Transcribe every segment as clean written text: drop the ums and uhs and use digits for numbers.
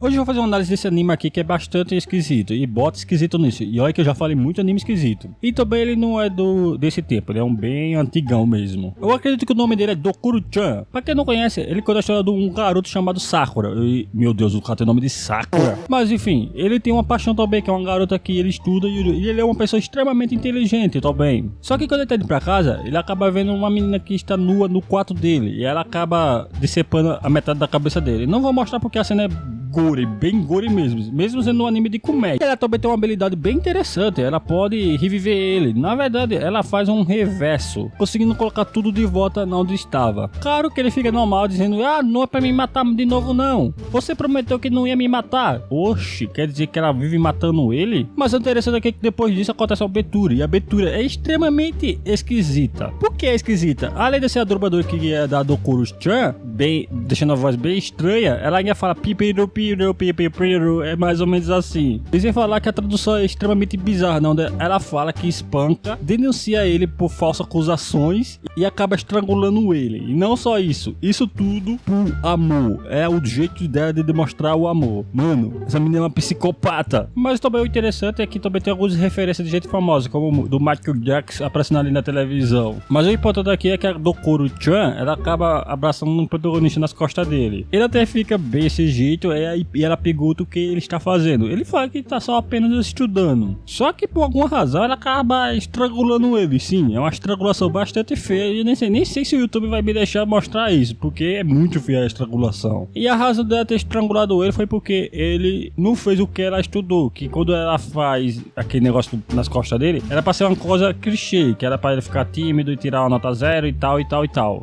Hoje eu vou fazer uma análise desse anime aqui que é bastante esquisito, e bota esquisito nisso. E olha que eu já falei muito anime esquisito. E também ele não é desse tempo, ele é um bem antigão mesmo. Eu acredito que o nome dele é Dokuro-chan. Pra quem não conhece, ele conta a história de um garoto chamado Sakura. E, meu Deus, o cara tem o nome de Sakura. Mas enfim, ele tem uma paixão também, que é uma garota que ele estuda e ele é uma pessoa extremamente inteligente também. Só que quando ele tá indo pra casa, ele acaba vendo uma menina que está nua no quarto dele. E ela acaba decepando a metade da cabeça dele. Não vou mostrar porque a cena é gore, bem gore mesmo sendo um anime de comédia. Ela também tem uma habilidade bem interessante, ela pode reviver ele. Na verdade, ela faz um reverso, conseguindo colocar tudo de volta onde estava. Claro que ele fica normal, dizendo, não é pra me matar de novo não. Você prometeu que não ia me matar. Oxi, quer dizer que ela vive matando ele? Mas o interessante é que depois disso acontece a abertura, e a abertura é extremamente esquisita. Por que é esquisita? Além de ser a dubladora que é da Dokuro-chan, deixando a voz bem estranha, ela ainda fala pipiru, é mais ou menos assim. E sem falar que a tradução é extremamente bizarra, não? Ela fala que espanca, denuncia ele por falsas acusações e acaba estrangulando ele. E não só isso tudo por amor. É o jeito dela de demonstrar o amor. Mano, essa menina é uma psicopata. Mas também o interessante é que também tem algumas referências de gente famosa, como do Michael Jackson aparecendo ali na televisão. Mas o importante aqui é que a Dokuro-chan, ela acaba abraçando um protagonista nas costas dele. Ele até fica bem desse jeito, e ela pergunta o que ele está fazendo. Ele fala que está só apenas estudando. Só que por alguma razão ela acaba estrangulando ele. Sim, é uma estrangulação bastante feia. E nem sei se o YouTube vai me deixar mostrar isso, porque é muito feia a estrangulação. E a razão dela ter estrangulado ele foi porque ele não fez o que ela estudou. Que quando ela faz aquele negócio nas costas dele, era pra ser uma coisa clichê, que era pra ele ficar tímido e tirar uma nota 0 e tal.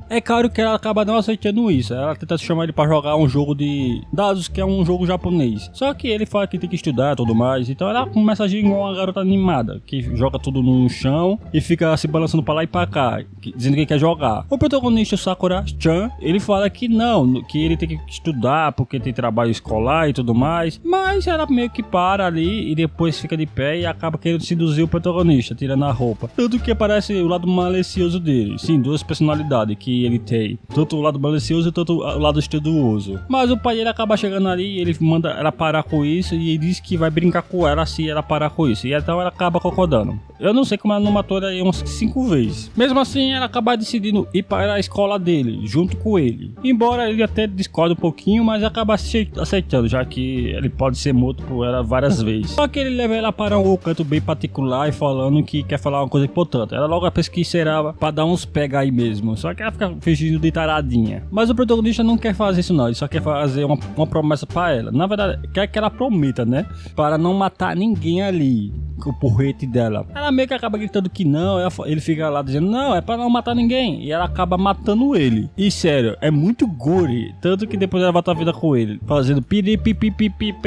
É claro que ela acaba não aceitando isso. Ela tenta chamar ele pra jogar um jogo de dados, que é um jogo japonês. Só que ele fala que tem que estudar e tudo mais. Então ela começa a agir igual uma garota animada, que joga tudo no chão e fica se balançando pra lá e pra cá, dizendo que quer jogar. O protagonista, o Sakura-chan, ele fala que não, que ele tem que estudar porque tem trabalho escolar e tudo mais. Mas ela meio que para ali e depois fica de pé e acaba querendo seduzir o protagonista, tirando a roupa. Tanto que aparece o lado malicioso dele. Sim, duas personalidades que ele tem. Tanto o lado malicioso e tanto o lado estudioso. Mas o pai dele acaba chegando ali e ele manda ela parar com isso e ele diz que vai brincar com ela se ela parar com isso. E então ela acaba concordando. Eu não sei como ela não matou ele umas 5 vezes. Mesmo assim, ela acaba decidindo ir para a escola dele, junto com ele. Embora ele até discorde um pouquinho, mas acaba aceitando, já que ele pode ser morto por ela várias vezes. Só que ele leva ela para um canto bem particular e falando que quer falar uma coisa importante. Ela logo pensa que será para dar uns pega aí mesmo. Só que ela fica fingindo de taradinha. Mas o protagonista não quer fazer isso não, ele só quer fazer uma promessa para ela. Na verdade, quer que ela prometa, né? Para não matar ninguém ali, com o porrete dela. Ela meio que acaba gritando que não, ele fica lá dizendo, não, é para não matar ninguém. E ela acaba matando ele. E sério, é muito gore. Tanto que depois ela volta a vida com ele, fazendo piripipipipi.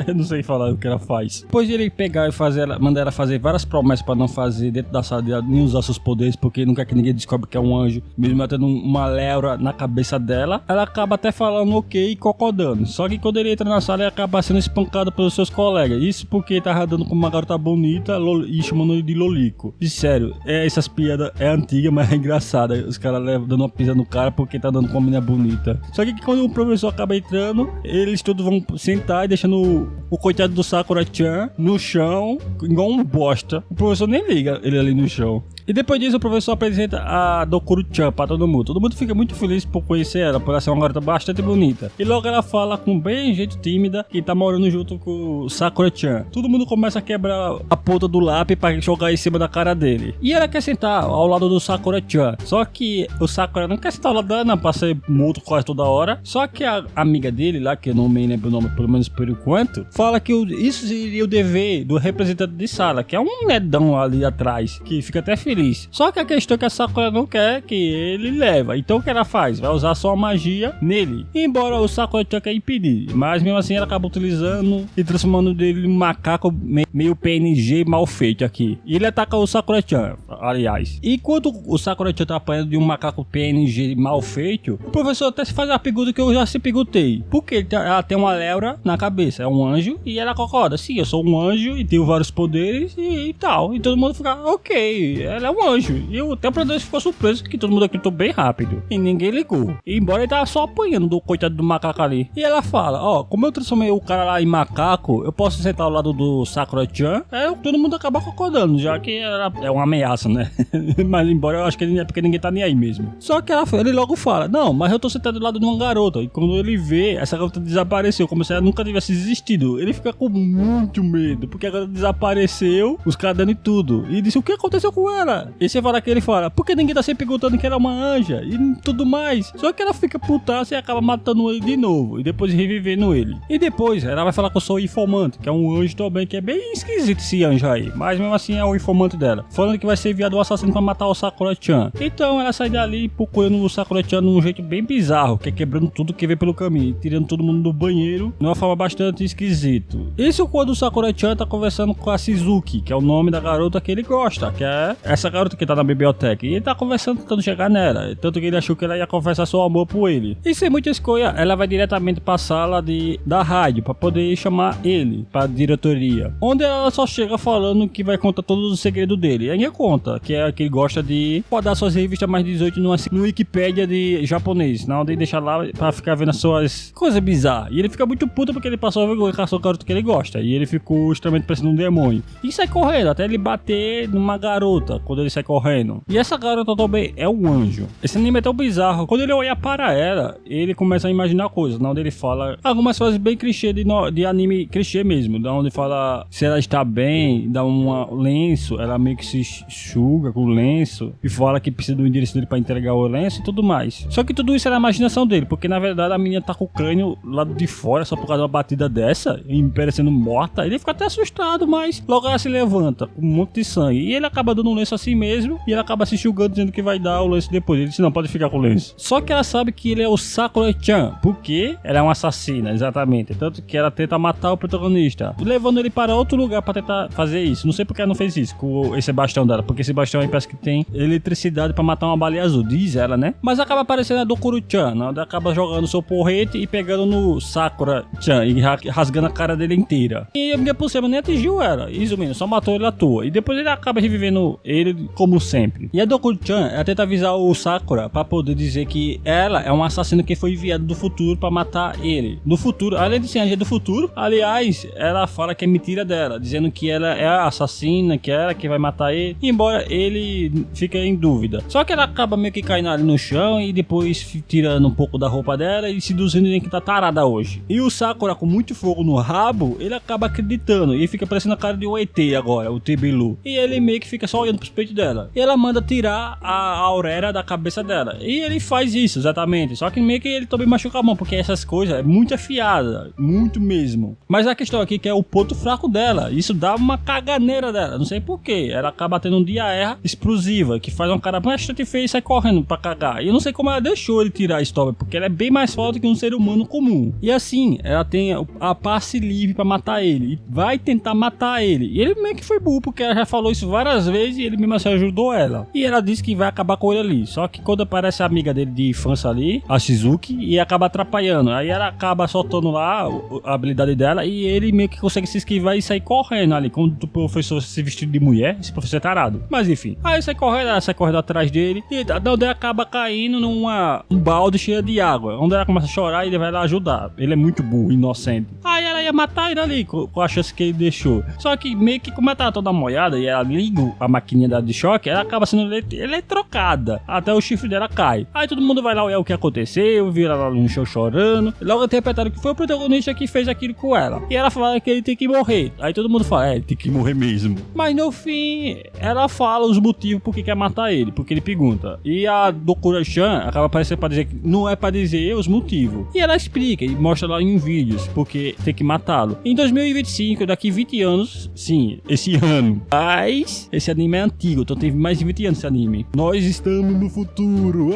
Eu não sei falar o que ela faz. Depois de ele pegar e mandar ela fazer várias promessas para não fazer dentro da sala dela, nem usar seus poderes, porque não quer que ninguém descobre que é um anjo, mesmo ela tendo uma leura na cabeça dela, ela acaba até falando ok e concordando. Só que quando ele entra na sala, ele acaba sendo espancado pelos seus colegas. Isso porque ele tava dando com uma garota bonita e chamando ele de lolico. E sério, essas piadas é antiga, mas é engraçada. Os caras dando uma pisa no cara porque tá dando com uma menina bonita. Só que quando o professor acaba entrando, eles todos vão sentar e deixando o coitado do Sakura-chan no chão, igual um bosta. O professor nem liga ele ali no chão. E depois disso o professor apresenta a Dokuro-chan pra todo mundo. Todo mundo fica muito feliz por conhecer ela, por ela ser uma garota bastante bonita. E logo ela fala com bem jeito tímida que tá morando junto com o Sakura-chan. Todo mundo começa a quebrar a ponta do lápis pra jogar em cima da cara dele. E ela quer sentar ao lado do Sakura-chan. Só que o Sakura não quer sentar ao lado dela, não, pra ser morto quase toda hora. Só que a amiga dele lá, que eu não me lembro o nome, pelo menos por enquanto, fala que isso seria o dever do representante de sala, que é um nedão ali atrás, que fica até feliz. Só que a questão é que a Sakura não quer que ele leva. Então o que ela faz? Vai usar só a magia nele. Embora o Sakura-chan quer impedir, mas mesmo assim ela acaba utilizando e transformando dele em um macaco meio PNG mal feito aqui. E ele ataca o Sakura-chan, aliás. E enquanto o Sakura-chan tá apanhando de um macaco PNG mal feito, o professor até se faz a pergunta que eu já se perguntei. Por que ela tem uma leura na cabeça? É um anjo e ela concorda. Sim, eu sou um anjo e tenho vários poderes e tal. E todo mundo fica, ok, ela ela é um anjo. E o até o protagonista ficou surpreso que todo mundo acreditou bem rápido. E ninguém ligou. E embora ele tava só apanhando do coitado do macaco ali. E ela fala, como eu transformei o cara lá em macaco, eu posso sentar ao lado do Sakura-chan. Todo mundo acaba concordando, já que ela é uma ameaça, né? Mas embora eu acho que é porque ninguém tá nem aí mesmo. Só que ele logo fala, não, mas eu tô sentado do lado de uma garota. E quando ele vê, essa garota desapareceu, como se ela nunca tivesse existido. Ele fica com muito medo, porque a garota desapareceu, os caras dando tudo. E disse, o que aconteceu com ela? E você fala que ele fala, porque ninguém tá sempre perguntando que ela é uma anja e tudo mais. Só que ela fica putaça e acaba matando ele de novo. E depois revivendo ele. E depois ela vai falar que eu sou o informante, que é um anjo também, que é bem esquisito esse anjo aí. Mas mesmo assim é o informante dela. Falando que vai ser enviado o assassino pra matar o Sakura-chan. Então ela sai dali procurando o Sakura-chan de um jeito bem bizarro, que é quebrando tudo que vê pelo caminho, tirando todo mundo do banheiro, de uma forma bastante esquisito. Isso quando o Sakura-chan tá conversando com a Shizuki, que é o nome da garota que ele gosta, que é essa garota que tá na biblioteca. E ele tá conversando, tentando chegar nela. Tanto que ele achou que ela ia confessar seu amor por ele. E sem muita escolha, ela vai diretamente pra sala da rádio, pra poder chamar ele pra diretoria. Onde ela só chega falando que vai contar todos os segredos dele. E aí conta que é que ele gosta de podar suas revistas mais 18 no Wikipédia de japonês, não de deixar lá pra ficar vendo as suas coisas bizarras. E ele fica muito puto porque ele passou a vergonha com a garota que ele gosta. E ele ficou extremamente parecendo um demônio. E sai correndo, até ele bater numa garota quando ele sai correndo. E essa garota também é um anjo. Esse anime é tão bizarro. Quando ele olha para ela, ele começa a imaginar coisas. Onde ele fala algumas frases bem clichê de anime clichê mesmo. Da onde fala se ela está bem, dá um lenço, ela meio que se enxuga com o lenço e fala que precisa do endereço dele pra entregar o lenço e tudo mais. Só que tudo isso era a imaginação dele, porque na verdade a menina tá com o crânio lá de fora só por causa de uma batida dessa e parecendo morta. Ele fica até assustado, mas logo ela se levanta com um monte de sangue e ele acaba dando um lenço assim mesmo e ele acaba se enxugando dizendo que vai dar o lenço depois. Ele disse, não, pode ficar com o lenço. Só que ela sabe que ele é o Sakura-chan, porque ela é uma assassina, exatamente. Tanto que ela tenta matar o protagonista, levando ele para outro lugar pra tentar fazer isso. Não sei porque ela não fez isso com esse bastão dela, porque esse bastão aí parece que tem eletricidade pra matar uma baleia azul, diz ela, né? Mas acaba aparecendo a Dokuro-chan, né? Ela acaba jogando seu porrete e pegando no Sakura-chan e rasgando a cara dele inteira. E a minha por cima nem atingiu ela, isso mesmo, só matou ele à toa. E depois ele acaba revivendo ele como sempre. E a Dokuro-chan, ela tenta avisar o Sakura pra poder dizer que ela é uma assassina que foi enviada do futuro pra matar ele. Do futuro, além de ser a do futuro, aliás, ela fala que é mentira dela, dizendo que ela é a assassina, que é ela que vai matar ele, embora ele fique em dúvida. Só que ela acaba meio que caindo ali no chão e depois tirando um pouco da roupa dela e se induzindo em que tá tarada hoje. E o Sakura, com muito fogo no rabo, ele acaba acreditando e fica parecendo a cara de um ET agora, o T-Bilu. E ele meio que fica só olhando pros peitos dela. E ela manda tirar a auréola da cabeça dela. E ele faz isso, exatamente. Só que meio que ele também machuca a mão, porque essas coisas é muito afiada, muito mesmo. Mas a questão aqui que é o ponto fraco dela. Isso dá uma caganeira dela, não sei porquê. Ela acaba tendo um diarreia explosiva, que faz um cara bastante feio e sai correndo pra cagar. E eu não sei como ela deixou ele tirar a história, porque ela é bem mais forte que um ser humano comum. E assim, ela tem a passe livre pra matar ele. E vai tentar matar ele. E ele meio que foi burro, porque ela já falou isso várias vezes e ele mesmo assim ajudou ela. E ela disse que vai acabar com ele ali. Só que quando aparece a amiga dele de infância ali, a Shizuki, e acaba atrapalhando. Aí ela acaba soltando lá a habilidade dela e ele meio que consegue se esquivar e sair correndo ali. Quando o professor se vestiu de mulher, esse professor é tarado. Mas enfim. Aí sai correndo, ela sai correndo atrás dele. E onde ela acaba caindo um balde cheio de água. Onde ela começa a chorar e ele vai lá ajudar. Ele é muito burro, inocente. Aí ela ia matar ele ali com a chance que ele deixou. Só que meio que como ela tava toda molhada e ela liga a maquininha dela de choque, ela acaba sendo eletrocada. Até o chifre dela cai. Aí todo mundo vai lá olhar o que aconteceu, vira lá no chão chorando. Logo interpretaram que foi o protagonista que fez aquilo com ela. E ela fala que ele tem que morrer. Aí todo mundo fala, ele tem que morrer mesmo. Mas no fim, ela fala os motivos por que quer matar ele. Porque ele pergunta. E a Dokuro-chan acaba aparecendo pra dizer que não é pra dizer os motivos. E ela explica e mostra lá em vídeos porque tem que matá-lo. Em 2025, daqui 20 anos, sim, esse ano. Mas esse anime é antigo, então teve mais de 20 anos esse anime. Nós estamos no futuro.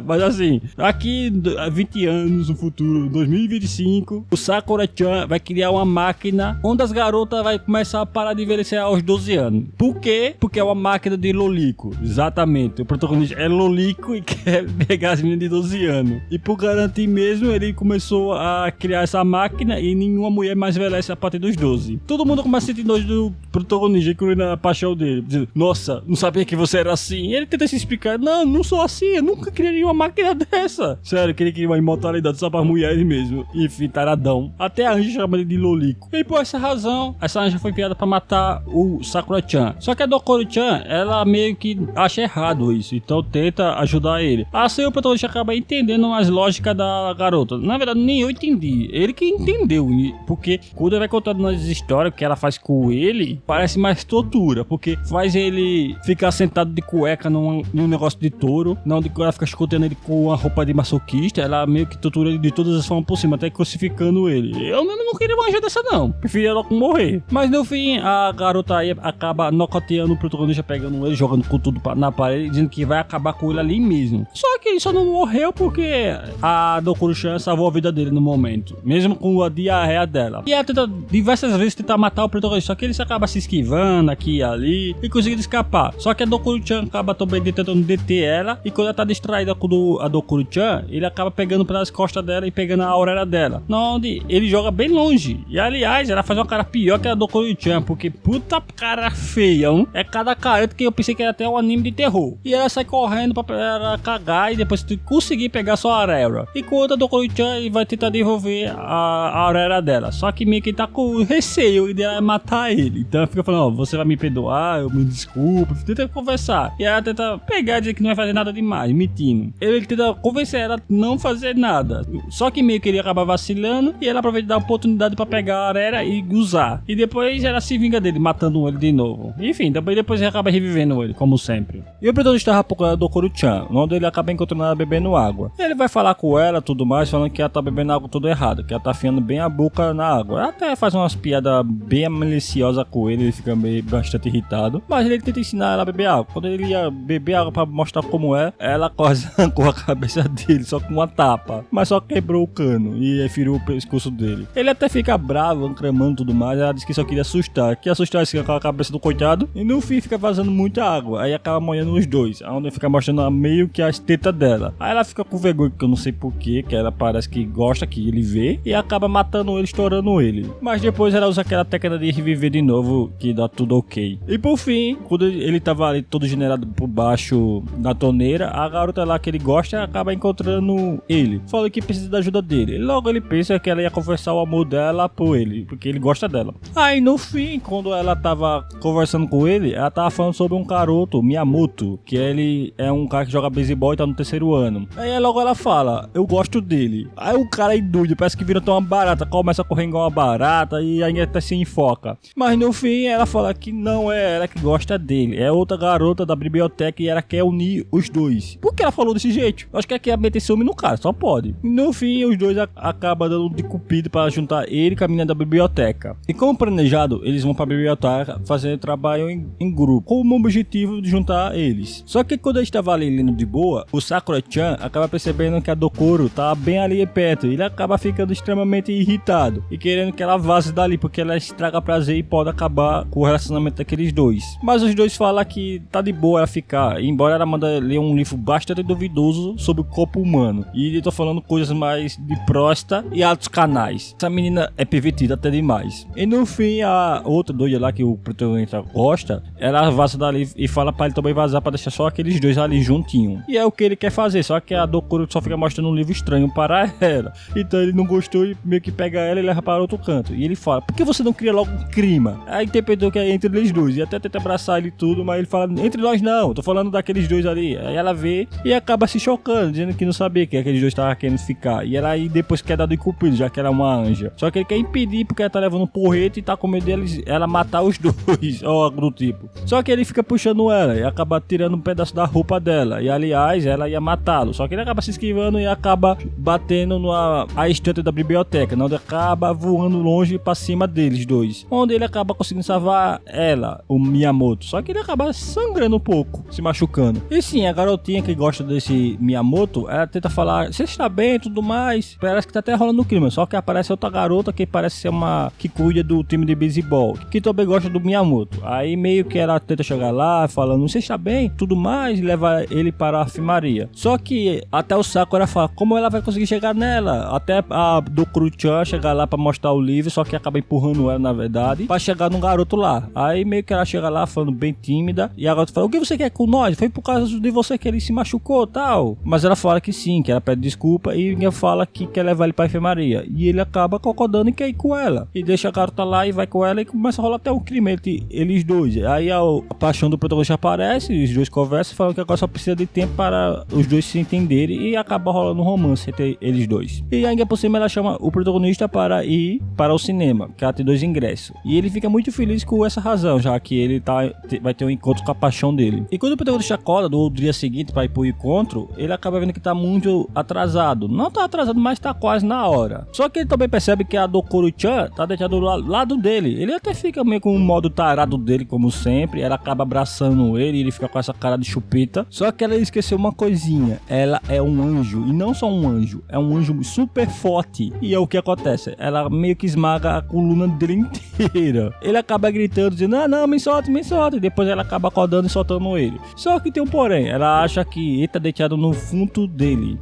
Mas assim, aqui 20 anos no futuro, 2025, o Sakura-chan vai criar uma máquina onde as garotas vai começar a parar de envelhecer aos 12 anos. Por quê? Porque é uma máquina de lolico. Exatamente. O protagonista é lolico e quer pegar as meninas de 12 anos. E por garantir mesmo, ele começou a criar essa máquina e nenhuma mulher mais envelhece a partir dos 12. Todo mundo começa a sentir nojo do protagonista, incluindo a paixão dele. Dizendo, nossa, não sabia que você era assim. Ele tenta se explicar, não sou assim, eu nunca criaria uma máquina dessa. Sério, que ele queria uma imortalidade só para mulheres mesmo. Enfim, taradão. Até a Anja chama ele de Lolico. E por essa razão, essa Anja foi criada para matar o Sakura-chan. Só que a Dokuro-chan, ela meio que acha errado isso, então tenta ajudar ele. Assim o protagonista acaba entendendo as lógicas da garota. Na verdade, nem eu entendi. Ele que entendeu, porque quando ele vai contando nas histórias que ela faz com ele, parece mais tortura, porque faz ele ficar sentado de cueca num negócio de touro, não de ela fica escutando ele com uma roupa de masoquista, ela meio que tortura ele de todas as formas por cima, até crucificando ele. Eu mesmo não queria uma ajuda dessa não, preferia logo morrer. Mas no fim, a garota aí acaba nocateando o protagonista, pegando ele, jogando com tudo na parede, dizendo que vai acabar com ele ali mesmo. Só que ele só não morreu porque a Dokuro-chan salvou a vida dele no momento, mesmo com a diarreia dela. E ela tenta diversas vezes tentar matar o protagonista, só que ele acaba se esquivando aqui e ali e conseguindo escapar. Só que a Dokuro-chan acaba também tentando deter ela, e quando ela tá distraída com a Dokuro-chan, ele acaba pegando pelas costas dela e pegando a auréola dela, onde ele joga bem longe. E aliás, ela faz uma cara pior que a Dokuro-chan, porque puta cara feia, hein? É cada careta que eu pensei que era até um anime de terror. E ela sai correndo pra ela cagar e depois conseguir pegar sua auréola. Enquanto a Dokuro-chan vai tentar devolver a auréola dela. Só que meio que tá com receio de ela matar ele. Então ela fica falando, ó, você vai me perdoar, eu me desculpo. Tenta conversar. E ela tenta pegar e dizer que não vai fazer nada demais, mentindo. Ele tenta convencer ela a não fazer nada. Só que meio que ele acaba vacilando e ela aproveita da oportunidade pra pegar a auréola e usar. E depois ela se vinga dele, matando ele de novo. Enfim, depois ele acaba revivendo ele, como sempre. E o protagonista estava procurando a Dokuro-chan, onde ele acaba encontrando ela bebendo água. Ele vai falar com ela, tudo mais, falando que ela tá bebendo água tudo errado, que ela tá afiando bem a boca na água. Ela até faz umas piadas bem maliciosas com ele fica meio bastante irritado. Mas ele tenta ensinar ela a beber água. Quando ele ia beber água pra mostrar como é, ela quase arrancou a cabeça dele, só com uma tapa. Mas só quebrou o cano e feriu o pescoço dele. Ele até fica bravo, encramando tudo mais. Ela disse que só queria assustar, com a cabeça do coitado. E no fim fica vazando muita água. Aí acaba molhando os dois, onde fica mostrando meio que as tetas dela. Aí ela fica com vergonha, que eu não sei porquê, que ela parece que gosta que ele vê, e acaba matando ele, estourando ele. Mas depois ela usa aquela técnica de reviver de novo, que dá tudo ok. E por fim, quando ele tava ali todo generado por baixo da torneira, a garota lá que ele gosta acaba encontrando ele. Fala que precisa da ajuda dele. Logo ele pensa que ela ia confessar o amor dela por ele, porque ele gosta dela. Aí no fim, quando ela tava conversando com ele, ela tava falando sobre um garoto, Miyamoto, que ele é um cara que joga beisebol e tá no 3º ano. Aí logo ela fala, eu gosto dele. Aí o cara é doido, parece que vira tão uma barata, começa a correr igual uma barata e aí até se enfoca. Mas no fim ela fala que não é ela que gosta dele, é outra garota da biblioteca e ela quer unir os dois. Por que ela falou desse jeito? Eu acho que ela quer meter ciúme no cara, só pode. E no fim os dois acabam dando de cupido para juntar ele com a menina da biblioteca. E como planejado, eles vão pra biblioteca fazer trabalho em grupo, com o objetivo de juntar eles. Só que quando eles estavam ali lendo de boa, o Sakura-chan acaba percebendo que a Dokuro tá bem ali perto, e ele acaba ficando extremamente irritado e querendo que ela vaze dali, porque ela estraga prazer e pode acabar com o relacionamento daqueles dois. Mas os dois falam que tá de boa ela ficar, embora ela manda ler um livro bastante duvidoso sobre o corpo humano, e eu tô falando coisas mais de próstata e altos canais. Essa menina é pervertida até demais. E no fim, a outra doida lá que o protagonista gosta, ela vaza dali e fala pra ele também vazar pra deixar só aqueles dois ali juntinho. E é o que ele quer fazer, só que a Dokuro só fica mostrando um livro estranho para ela. Então ele não gostou e meio que pega ela e leva para outro canto. E ele fala, por que você não cria logo um clima? Aí interpretou que é entre eles dois, e até tenta abraçar ele e tudo, mas ele fala, entre nós não, tô falando daqueles dois ali. Aí ela vê e acaba se chocando, dizendo que não sabia que aqueles dois estavam querendo ficar. E ela aí depois quer dar do cupido, já que ela é uma anja. Só que ele quer impedir porque ela tá levando um porrete e tá com medo deles, ela matar os dois, ou algo do tipo. Só que ele fica puxando ela e acaba tirando um pedaço da roupa dela. E aliás, ela ia matá-lo. Só que ele acaba se esquivando e acaba batendo a estante da biblioteca, onde acaba voando longe pra cima deles dois. Onde ele acaba conseguindo salvar ela, o Miyamoto. Só que ele acaba sangrando um pouco, se machucando. E sim, a garotinha que gosta desse Miyamoto, ela tenta falar, você está bem e tudo mais. Parece que tá até rolando o clima. Só que aparece outra garota que parece ser uma que cuida do time de beisebol, que também gosta do Miyamoto. Aí meio que ela tenta chegar lá, falando, você está bem? Tudo mais, e leva ele para a Afimaria. Só que até o Sakura fala, como ela vai conseguir chegar nela? Até a Dokuro-chan chegar lá pra mostrar o livro, só que acaba empurrando ela, na verdade, pra chegar num garoto lá. Aí meio que ela chega lá, falando bem tímida, e a garota fala, o que você quer com nós? Foi por causa de você que ele se machucou, tal. Mas ela fala que sim, que ela pede desculpa, e ela fala que quer levar ele pra enfermaria. E ele acaba concordando e quer ir com ela. E deixa a garota lá e vai com ela, e começa a rolar até um crime entre eles dois. Aí a paixão do protagonista aparece, os dois conversam, falando que agora só precisa de tempo para os dois se entenderem, e acaba rolando um romance entre eles dois. E ainda por cima ela chama o protagonista para ir para o cinema, que ela tem 2 ingressos. E ele fica muito feliz com essa razão, já que ele vai ter um encontro com a paixão dele. E quando o protagonista acorda do dia seguinte para ir pro encontro, ele acaba vendo que tá muito atrasado. Não tá atrasado, mas tá quase na hora. Só que ele também percebe que a Dokuro-chan tá deitada do lado dele. Ele até fica meio com o modo tarado dele, como sempre. Ela acaba abraçando ele e ele fica com essa cara de chupeta. Só que ela esqueceu uma coisinha. Ela é um anjo. E não só um anjo. É um anjo super forte. E é o que acontece. Ela meio que esmaga a coluna dele inteira. Ele acaba gritando, dizendo, não, me solta, me solta. E depois ela acaba acordando e soltando ele. Só que tem um porém. Ela acha que ele tá deitado no fundo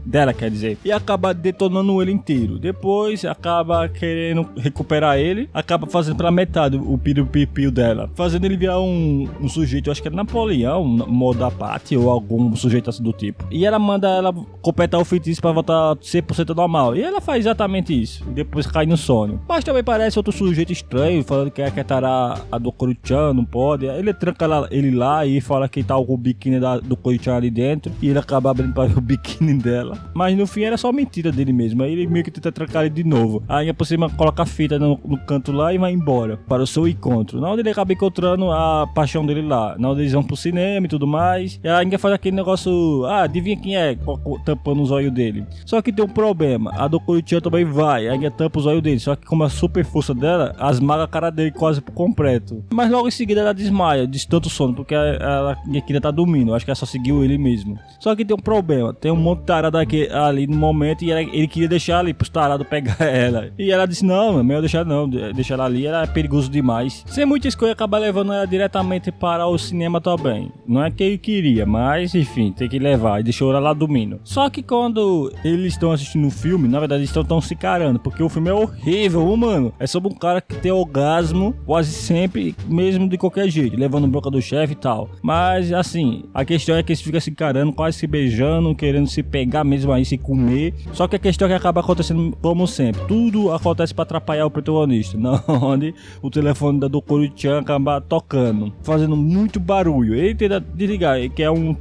dela, quer dizer. E acaba detonando ele inteiro. Depois acaba querendo recuperar ele. Acaba fazendo pela metade o piru-pipiu dela. Fazendo ele virar um sujeito, eu acho que é Napoleão, modo da parte, ou algum sujeito assim do tipo. E ela manda ela completar o feitiço pra voltar 100% normal. E ela faz exatamente isso. E depois cai no sono. Mas também parece outro sujeito estranho, falando que quer tarar a Dokuro-chan, não pode. Ele tranca ele lá e fala que tá com o biquíni da Dokuro-chan ali dentro. E ele acaba abrindo para o biquíni dela. Mas no fim era só mentira dele mesmo. Aí ele meio que tenta trancar ele de novo. Aí por cima coloca a fita no canto lá e vai embora para o seu encontro. Na onde ele acaba encontrando a paixão dele lá. Na onde eles vão pro cinema e tudo mais. E ela ainda faz aquele negócio, adivinha quem é, tampando os olhos dele. Só que tem um problema. A Dokuro-chan também vai, ainda tampa os olhos dele. Só que com a super força dela, esmaga a cara dele quase por completo. Mas logo em seguida ela desmaia, de tanto sono, porque ela queria estar dormindo. Acho que ela só seguiu ele mesmo. Só que tem um problema. Tem um monte de tarado ali no momento e ele queria deixar ali pros tarados pegar ela. E ela disse, não, melhor deixar não, deixar ela ali, ela é perigoso demais. Sem muita escolha, acaba levando ela diretamente para o cinema também. Não é que ele queria, mas enfim, tem que levar. E deixou ela lá dormindo. Só que quando eles estão assistindo o filme, na verdade eles estão se encarando, porque o filme é horrível, mano. É sobre um cara que tem orgasmo quase sempre, mesmo de qualquer jeito, levando bronca do chefe e tal. Mas assim, a questão é que eles ficam se encarando, quase se beijando, querendo se pegar mesmo aí, se comer. Só que a questão é que acaba acontecendo como sempre. Tudo acontece pra atrapalhar o protagonista. Não, onde o telefone da Dokuro-chan acaba tocando, fazendo muito barulho. Ele tenta desligar, que é um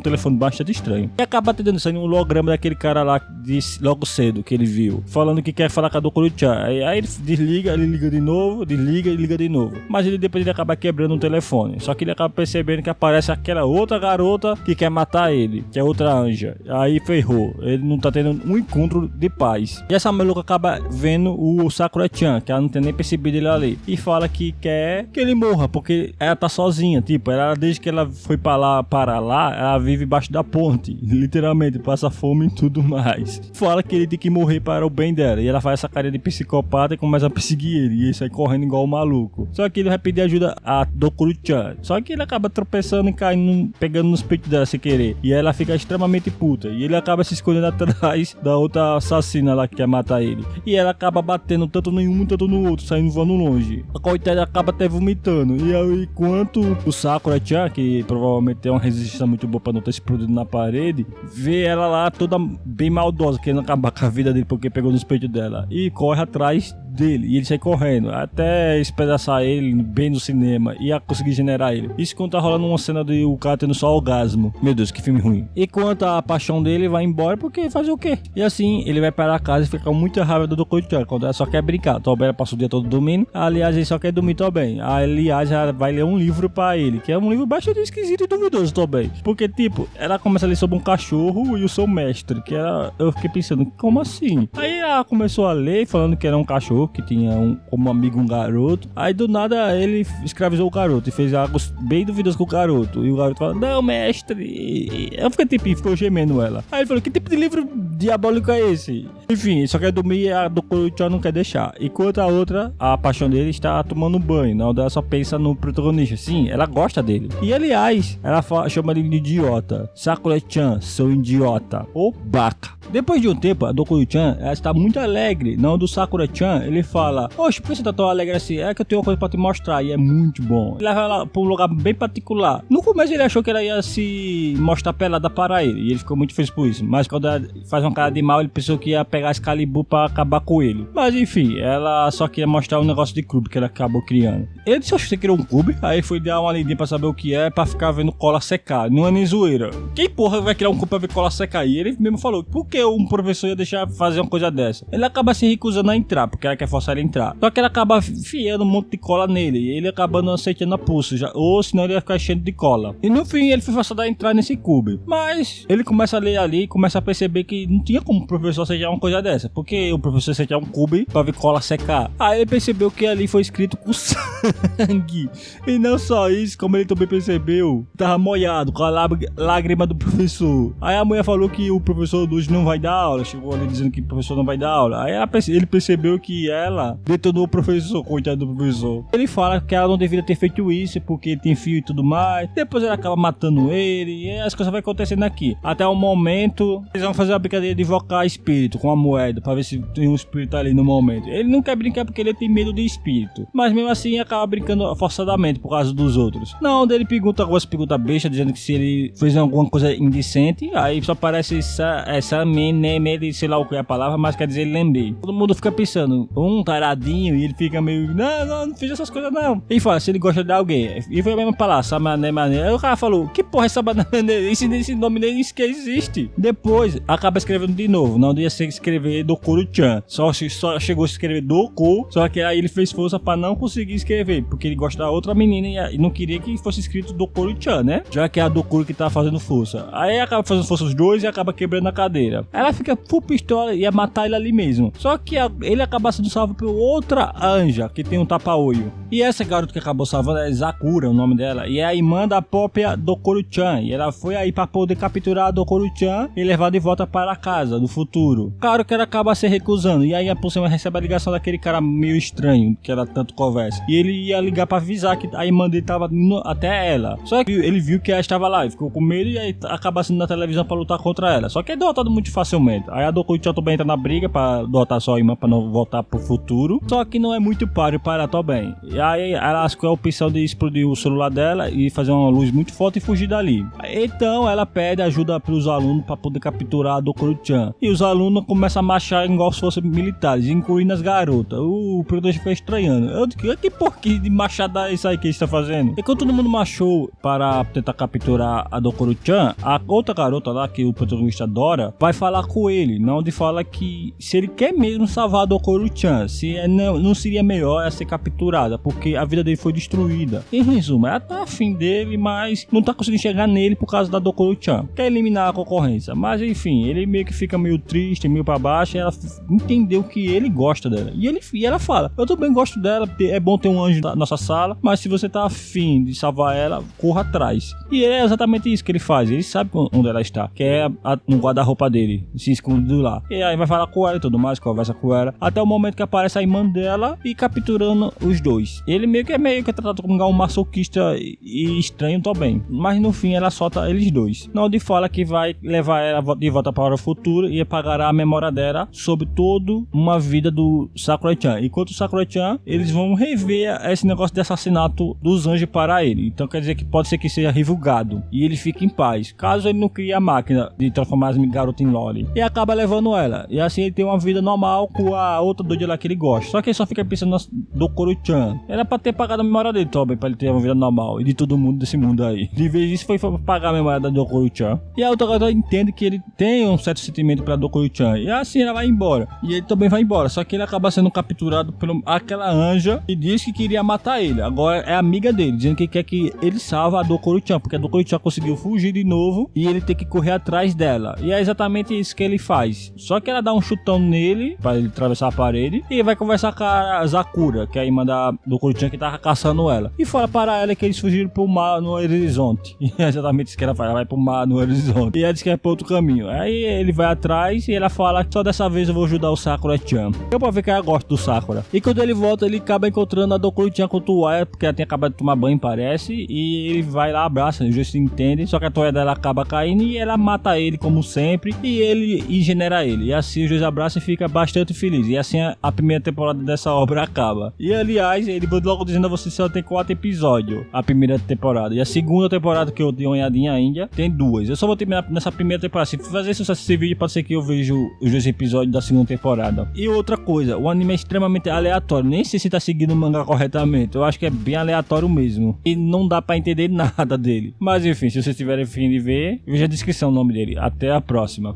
telefone bastante estranho. E acaba tentando sair um holograma daquele cara lá, disse logo cedo que ele viu, falando que quer falar com a Dokuro-chan. Aí ele desliga, ele liga de novo, desliga e liga de novo. Mas depois ele acaba quebrando o telefone. Só que ele acaba percebendo que aparece aquela outra garota que quer matar ele, que é outra anja. Aí ferrou. Ele não tá tendo um encontro de paz. E essa maluca acaba vendo o Sakura-chan, que ela não tem nem percebido ele ali. E fala que quer que ele morra, porque ela tá sozinha. Tipo, desde que ela foi para lá, ela vive embaixo da ponte. Literalmente, passa fome e tudo mais. Fala que ele tem que morrer para o bem dela. E ela faz essa cara de psicopata e começa a perseguir ele. E ele sai correndo igual um maluco. Só que ele vai pedir ajuda a Dokuro-chan. Só que ele acaba tropeçando e caindo, pegando nos peitos dela sem querer. E ela fica extremamente puta. E ele acaba se escondendo atrás da outra assassina lá que quer matar ele. E ela acaba batendo tanto em um, tanto no outro, saindo voando longe. A coitada acaba até vomitando. E aí, enquanto o Sakura-chan, que provavelmente tem uma resistência muito boa pra não ter explodido na parede, vê ela lá toda bem maldosa, querendo acabar com a vida dele porque pegou nos peitos dela. E corre atrás dele. E ele sai correndo até espedaçar ele bem no cinema e a conseguir generar ele. Isso quando tá rolando uma cena de o cara tendo só orgasmo. Meu Deus, que filme ruim. E quanto a paixão dele, vai embora porque fazer o quê? E assim, ele vai para casa e fica com muita raiva do Dokuro-chan, quando ela só quer brincar. Tobera passa o dia todo dormindo. Aliás, ele só quer dormir também. Aliás, ela vai ler um livro pra ele, que é um livro bastante esquisito e duvidoso também. Porque, tipo, ela começa a ler sobre um cachorro e o seu mestre, que era... Eu fiquei pensando, como assim? Aí ela começou a ler, falando que era um cachorro, que tinha como amigo um garoto. Aí do nada ele escravizou o garoto e fez algo bem duvidoso com o garoto. E o garoto fala, não, mestre. Eu fiquei tipo, ficou gemendo ela. Aí ele falou, que tipo de livro diabólico é esse? Enfim, ele só quer dormir e a Dokuro-chan não quer deixar. Enquanto a outra, a paixão dele está tomando banho. Não, ela só pensa no protagonista. Sim, ela gosta dele. E aliás, ela chama ele de idiota. Sakura-chan, seu idiota. Ou baca. Depois de um tempo, a Dokuro-chan, ela está muito alegre. Não, do Sakura-chan, ele fala: oxe, por que você tá tão alegre assim? É que eu tenho uma coisa pra te mostrar e é muito bom. Ele leva ela pra um lugar bem particular. No começo ele achou que ela ia se mostrar pelada para ele. E ele ficou muito feliz por isso. Mas quando ela faz uma cara de mal, ele pensou que ia pegar Excalibur pra acabar com ele. Mas enfim, ela só queria mostrar um negócio de clube que ela acabou criando. Ele disse: oxe, você criou um clube? Aí foi dar uma lidinha pra saber o que é, pra ficar vendo cola secar. Não é nem zoeira. Quem porra vai criar um clube pra ver cola secar? E ele mesmo falou: por que um professor ia deixar fazer uma coisa dessa? Ele acaba se recusando a entrar, porque ela quer forçar ele a entrar. Só que ela acaba fiando um monte de cola nele, e ele acabando aceitando a pulso, ou senão ele ia ficar cheio de cola. E no fim ele foi forçado a entrar nesse clube. Mas ele começa a ler ali e começa a perceber que não tinha como o professor aceitar uma coisa dessa, porque o professor aceitar um clube pra ver cola secar. Aí ele percebeu que ali foi escrito com sangue. E não só isso, como ele também percebeu, tava molhado com a lágrima do professor. Aí a mulher falou que o professor hoje não vai dar aula, chegou ali dizendo que o professor não vai dar aula. Aí ele percebeu que ela detonou o professor, coitado do professor. Ele fala que ela não deveria ter feito isso porque ele tem fio e tudo mais. Depois ela acaba matando ele e as coisas vão acontecendo aqui. Até o momento, eles vão fazer uma brincadeira de invocar espírito com a moeda pra ver se tem um espírito ali no momento. Ele não quer brincar porque ele tem medo de espírito, mas mesmo assim acaba brincando forçadamente por causa dos outros. Não, onde ele pergunta algumas perguntas bestas, dizendo que se ele fez alguma coisa indecente, aí só parece essa meme, sei lá o que é a palavra, mas quer dizer lembrei. Todo mundo fica pensando, um taradinho, e ele fica meio, não fiz essas coisas não. E fala, se ele gosta de alguém, e foi a mesma palavra, Samané Mané. Aí o cara falou, que porra é Samané Mané? Esse nome nem que existe. Depois, acaba escrevendo de novo, não ia ser escrever Dokuro-chan, só chegou a escrever Doku, só que aí ele fez força pra não conseguir escrever, porque ele gosta da outra menina e não queria que fosse escrito Dokuro-chan, né? Já que é a Dokuro que tá fazendo força. Aí acaba fazendo força os dois e acaba quebrando a cadeira. Ela fica full pistola e ia matar ele ali mesmo. Só que ele acaba sendo salvo por outra anja que tem um tapa-olho. E essa garota que acabou salvando é Sakura, o nome dela, e é a irmã da própria Dokuro-chan. E ela foi aí pra poder capturar a Dokuro-chan e levar de volta para a casa do futuro. Claro que ela acaba se recusando. E aí a polícia recebe a ligação daquele cara meio estranho que ela tanto conversa. E ele ia ligar pra avisar que a irmã dele tava indo até ela. Só que ele viu que ela estava lá e ficou com medo e aí acaba sendo na televisão pra lutar contra ela. Só que é derrotado muito facilmente. Aí a Dokuro-chan também entra na briga pra derrotar sua irmã pra não voltar pro futuro. Só que não é muito páreo para ela também. E aí ela acha que é a opção de explodir o celular dela e fazer uma luz muito forte e fugir dali. Então ela pede ajuda pros alunos pra poder capturar a Dokuro-chan. E os alunos começam a marchar igual se fossem militares, incluindo as garotas. O produtor fica estranhando. Eu digo, que porra de machada é isso aí que eles estão fazendo? E quando todo mundo marchou para tentar capturar a Dokuro-chan, a outra garota lá, que o protagonista adora, vai falar com ele, onde fala que se ele quer mesmo salvar a Dokuro-chan, se não seria melhor ela ser capturada, porque a vida dele foi destruída. Em resumo, ela tá afim dele, mas não tá conseguindo chegar nele por causa da Dokuro-chan. Quer eliminar a concorrência, mas enfim, ele meio que fica meio triste, meio pra baixo, e ela entendeu que ele gosta dela. E ela fala, eu também gosto dela, é bom ter um anjo na nossa sala, mas se você tá afim de salvar ela, corra atrás. E é exatamente isso que ele faz, ele sabe onde ela está, que é no guarda-roupa dele, se escondido lá. E aí vai falar com ela e tudo mais, conversa com ela, até o momento que aparece a irmã dela e capturando os dois. Ele meio que é tratado como um masoquista e estranho também, mas no fim ela solta eles dois, onde fala que vai levar ela de volta para o futuro e apagará a memória dela sobre toda uma vida do Sakura-chan. Enquanto o Sakura-chan, eles vão rever esse negócio de assassinato dos anjos para ele. Então quer dizer que pode ser que seja revogado e ele fique em paz, caso ele não crie a máquina de transformar as garotas em loli. E acaba levando ela. E assim ele tem uma vida normal com a outra doida lá que ele gosta. Só que ele só fica pensando na Dokuro-chan. Era pra ter pagado a memória dele também, pra ele ter uma vida normal. E de todo mundo desse mundo aí. De vez isso foi pra pagar a memória da Dokuro-chan. E a outra garota entende que ele tem um certo sentimento pra Dokuro-chan. E assim ela vai embora. E ele também vai embora. Só que ele acaba sendo capturado por aquela anja e diz que queria matar ele. Agora é amiga dele, dizendo que quer que ele salve a Dokuro-chan, porque a Dokuro-chan conseguiu fugir de novo e ele tem que correr atrás dela. E é exatamente isso que ele faz. Só que ela dá um chutão nele pra ele atravessar a parede e vai conversar com a Sakura, que é a irmã da Dokuro-chan que tava caçando ela. E fala para ela que eles fugiram pro mar no horizonte. E é exatamente isso que ela faz. Ela vai pro mar no horizonte. E ela diz que é pra outro caminho. Aí ele vai atrás e ela fala que só dessa vez eu vou ajudar o Sakura-chan. Eu pra ver que ela gosta do Sakura. E quando ele volta, ele acaba encontrando a Dokuro-chan com o Toya, porque ela tem acabado de tomar banho, parece, e ele vai lá, abraça, os dois se entendem, só que a toalha dela acaba caindo e ela mata ele como sempre, e ele regenera ele. E assim os dois abraçam e fica bastante feliz. E assim a primeira temporada dessa obra acaba. E aliás, ele logo dizendo a você, só tem 4 episódios, a primeira temporada. E a segunda temporada, que eu dei uma olhadinha ainda, tem 2. Eu só vou terminar nessa primeira temporada. Se fazer sucesso esse vídeo, pode ser que eu veja os 2 episódios da segunda temporada. E outra coisa, o anime é extremamente aleatório. Nem sei se tá seguindo o mangá corretamente. Eu acho que é bem aleatório mesmo. E não dá pra entender nada dele. Mas enfim, se vocês tiverem fim de ver, veja a descrição do nome dele. Até a próxima.